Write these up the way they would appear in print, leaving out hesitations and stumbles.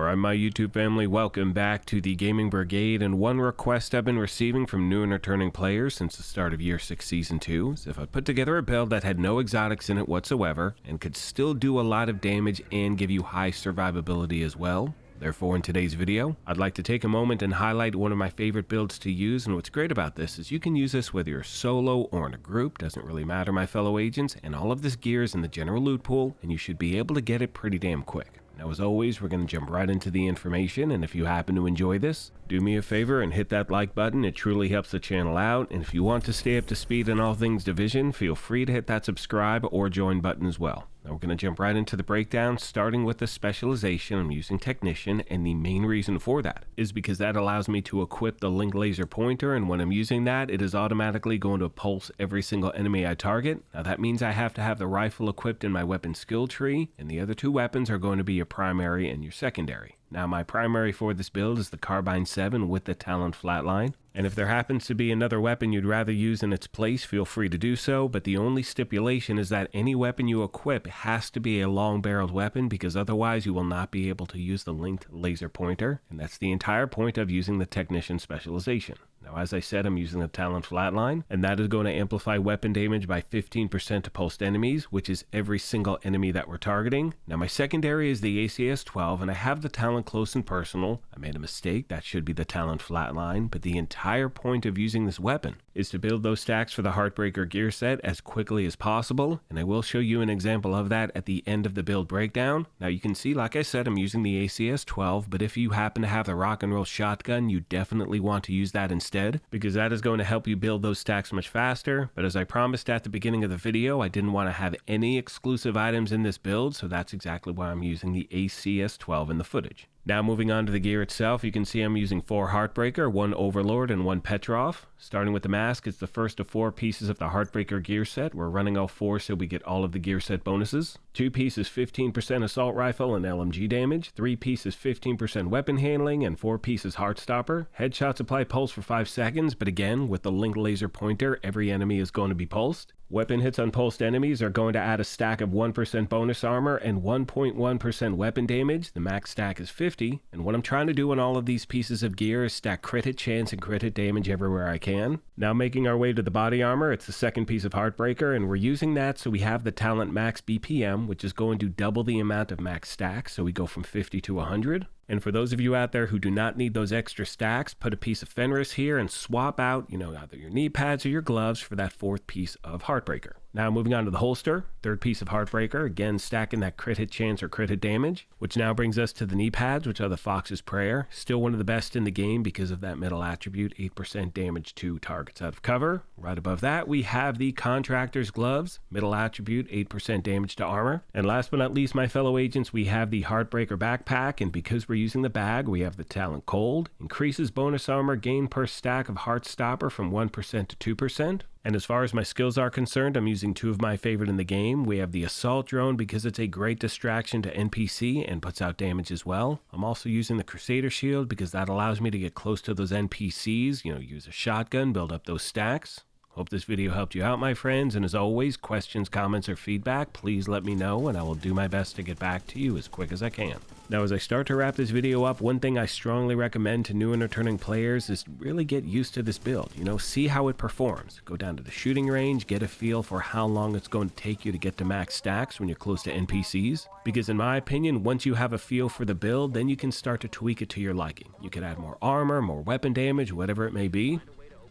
Alright, my YouTube family, welcome back to the Gaming Brigade, and one request I've been receiving from new and returning players since the start of Year 6 Season 2 is if I put together a build that had no exotics in it whatsoever and could still do a lot of damage and give you high survivability as well. Therefore, in today's video, I'd like to take a moment and highlight one of my favorite builds to use, and what's great about this is you can use this whether you're solo or in a group, doesn't really matter my fellow agents, and all of this gear is in the general loot pool, and you should be able to get it pretty damn quick. Now, as always, we're going to jump right into the information, and if you happen to enjoy this, do me a favor and hit that like button. It truly helps the channel out, and if you want to stay up to speed on all things Division, feel free to hit that subscribe or join button as well. Now we're going to jump right into the breakdown, starting with the specialization. I'm using Technician, and the main reason for that is because that allows me to equip the linked laser pointer, and when I'm using that, it is automatically going to pulse every single enemy I target. Now that means I have to have the rifle equipped in my weapon skill tree, and the other two weapons are going to be your primary and your secondary. Now my primary for this build is the Carbine 7 with the Talon Flatline, and if there happens to be another weapon you'd rather use in its place, feel free to do so, but the only stipulation is that any weapon you equip has to be a long-barreled weapon, because otherwise you will not be able to use the linked laser pointer, and that's the entire point of using the Technician specialization. Now, as I said, I'm using the Talon Flatline, and that is going to amplify weapon damage by 15% to pulsed enemies, which is every single enemy that we're targeting. Now, my secondary is the ACS-12, and I have the Talon Close and Personal. I made a mistake. That should be the Talon Flatline, but the entire point of using this weapon is to build those stacks for the HeartBreaker gear set as quickly as possible, and I will show you an example of that at the end of the build breakdown. Now, you can see, like I said, I'm using the ACS-12, but if you happen to have the Rock and Roll Shotgun, you definitely want to use that instead, because that is going to help you build those stacks much faster. But as I promised at the beginning of the video, I didn't want to have any exclusive items in this build, so that's exactly why I'm using the ACS-12 in the footage. Now moving on to the gear itself, you can see I'm using 4 HeartBreaker, 1 Overlord, and 1 Petrov. Starting with the mask, it's the first of 4 pieces of the HeartBreaker gear set. We're running all 4 so we get all of the gear set bonuses. 2 pieces 15% assault rifle and LMG damage, 3 pieces 15% weapon handling, and 4 pieces Heartstopper. Headshots apply pulse for 5 seconds, but again, with the linked laser pointer, every enemy is going to be pulsed. Weapon hits on pulsed enemies are going to add a stack of 1% bonus armor and 1.1% weapon damage. The max stack is 50, and what I'm trying to do on all of these pieces of gear is stack crit hit chance and crit hit damage everywhere I can. Now making our way to the body armor, it's the second piece of HeartBreaker, and we're using that so we have the Talent Max BPM, which is going to double the amount of max stacks, so we go from 50 to 100. And for those of you out there who do not need those extra stacks, put a piece of Fenris here and swap out, either your knee pads or your gloves for that 4th piece of HeartBreaker. Now moving on to the holster, 3rd piece of HeartBreaker, again stacking that crit hit chance or crit hit damage, which now brings us to the knee pads, which are the Fox's Prayer. Still one of the best in the game because of that middle attribute, 8% damage to targets out of cover. Right above that, we have the Contractor's Gloves, middle attribute, 8% damage to armor. And last but not least, my fellow agents, we have the HeartBreaker backpack, and because we're using the bag, we have the Talent Cold, increases bonus armor gain per stack of Heartstopper from 1% to 2%. And as far as my skills are concerned, I'm using 2 of my favorite in the game. We have the Assault Drone because it's a great distraction to NPC and puts out damage as well. I'm also using the Crusader Shield because that allows me to get close to those NPCs, use a shotgun, build up those stacks. Hope this video helped you out, my friends, and as always, questions, comments, or feedback, please let me know, and I will do my best to get back to you as quick as I can. Now, as I start to wrap this video up, one thing I strongly recommend to new and returning players is really get used to this build. See how it performs. Go down to the shooting range, get a feel for how long it's going to take you to get to max stacks when you're close to NPCs, because in my opinion, once you have a feel for the build, then you can start to tweak it to your liking. You can add more armor, more weapon damage, whatever it may be.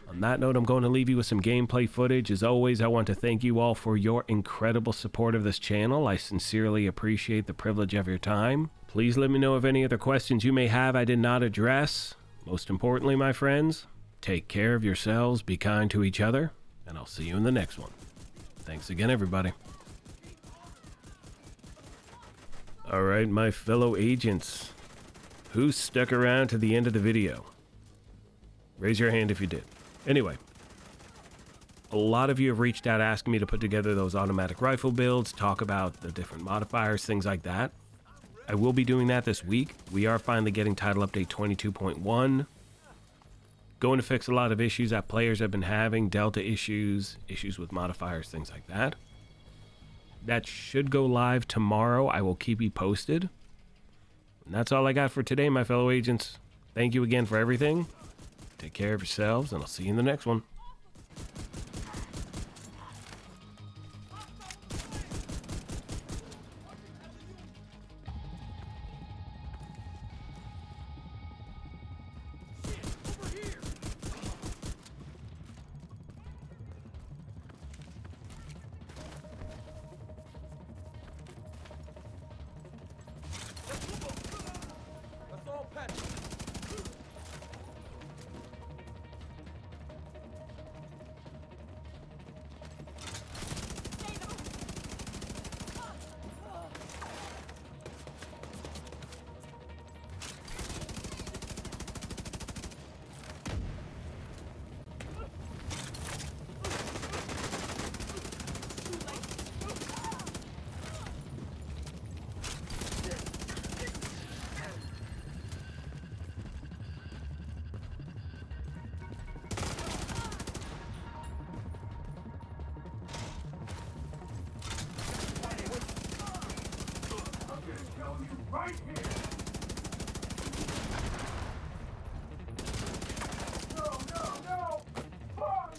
On that note, I'm going to leave you with some gameplay footage. As always, I want to thank you all for your incredible support of this channel. I sincerely appreciate the privilege of your time. Please let me know of any other questions you may have I did not address. Most importantly, my friends, take care of yourselves, be kind to each other, and I'll see you in the next one. Thanks again, everybody. All right, my fellow agents, who stuck around to the end of the video? Raise your hand if you did. Anyway, a lot of you have reached out asking me to put together those automatic rifle builds, talk about the different modifiers, things like that. I will be doing that this week. We are finally getting title update 22.1. Going to fix a lot of issues that players have been having, delta issues, issues with modifiers, things like that. That should go live tomorrow. I will keep you posted. And that's all I got for today, my fellow agents. Thank you again for everything. Take care of yourselves, and I'll see you in the next one. Right here! No, no, no! Fuck!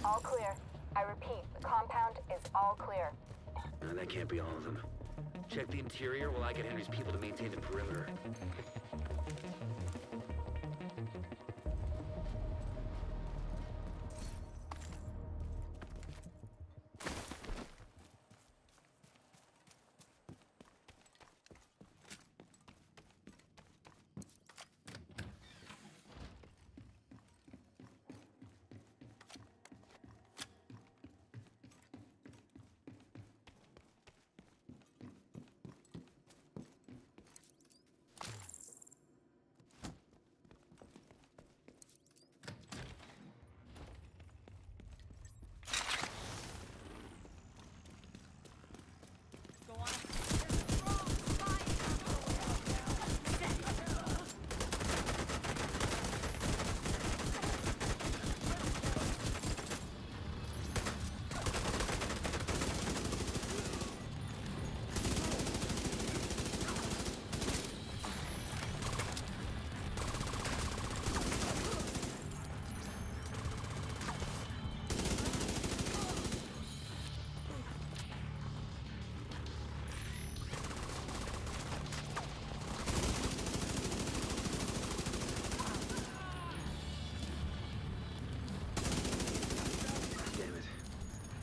All clear. I repeat, the compound is all clear. No, that can't be all of them. Check the interior while I get Henry's people to maintain the perimeter.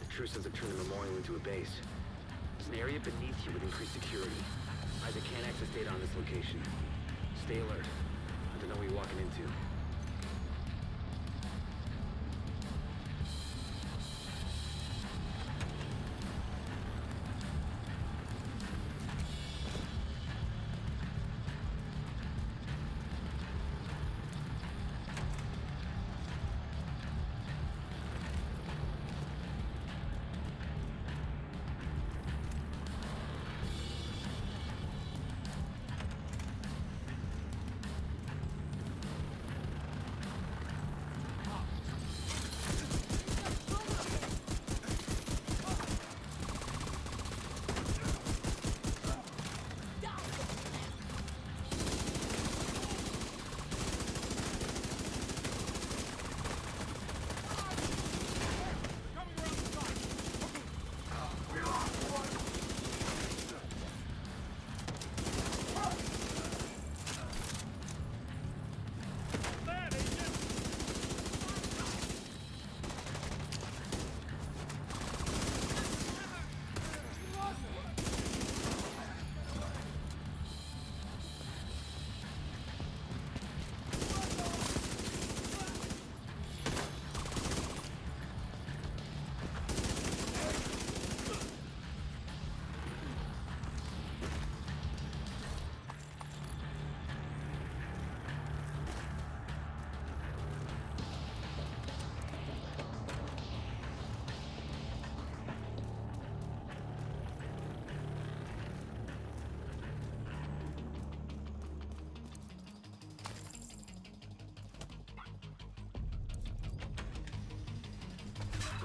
Intrusions have turned the memorial into a base. There's an area beneath you with increased security. Isaac can't access data on this location. Stay alert. I don't know what you're walking into.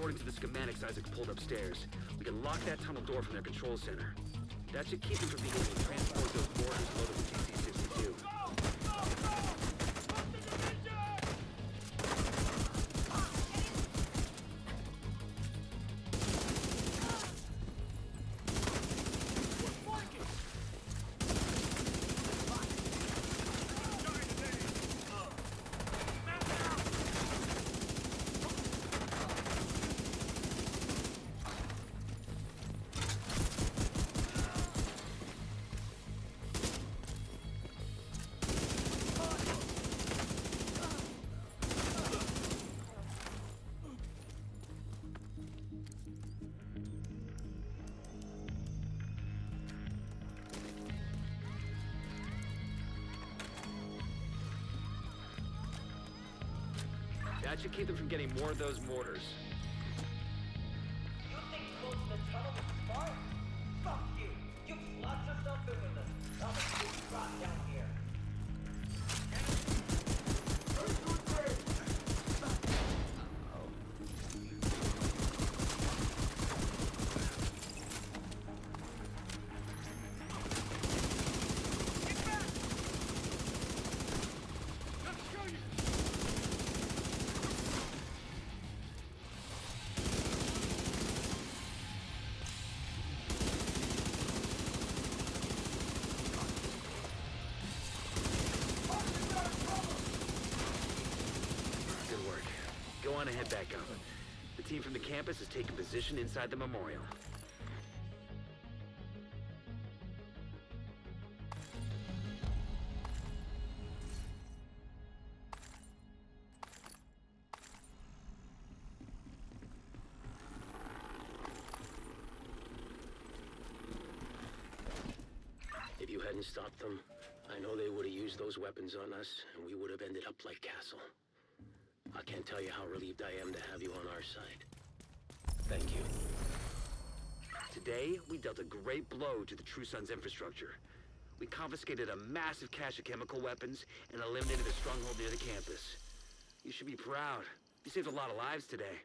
according to the schematics Isaac pulled upstairs, we can lock that tunnel door from their control center. That should keep them from being able to transport those boarders loaded with TC-62. That should keep them from getting more of those mortars. You think closing the tunnel is smart? Fuck you! You lots of stuff doing this. I'm a big rock down here. Good work. Go on and head back up. The team from the campus has taken position inside the memorial. If you hadn't stopped them, I know they would have used those weapons on us, and we would have ended up like Castle. I can't tell you how relieved I am to have you on our side. Thank you. Today, we dealt a great blow to the True Sons infrastructure. We confiscated a massive cache of chemical weapons and eliminated a stronghold near the campus. You should be proud. You saved a lot of lives today.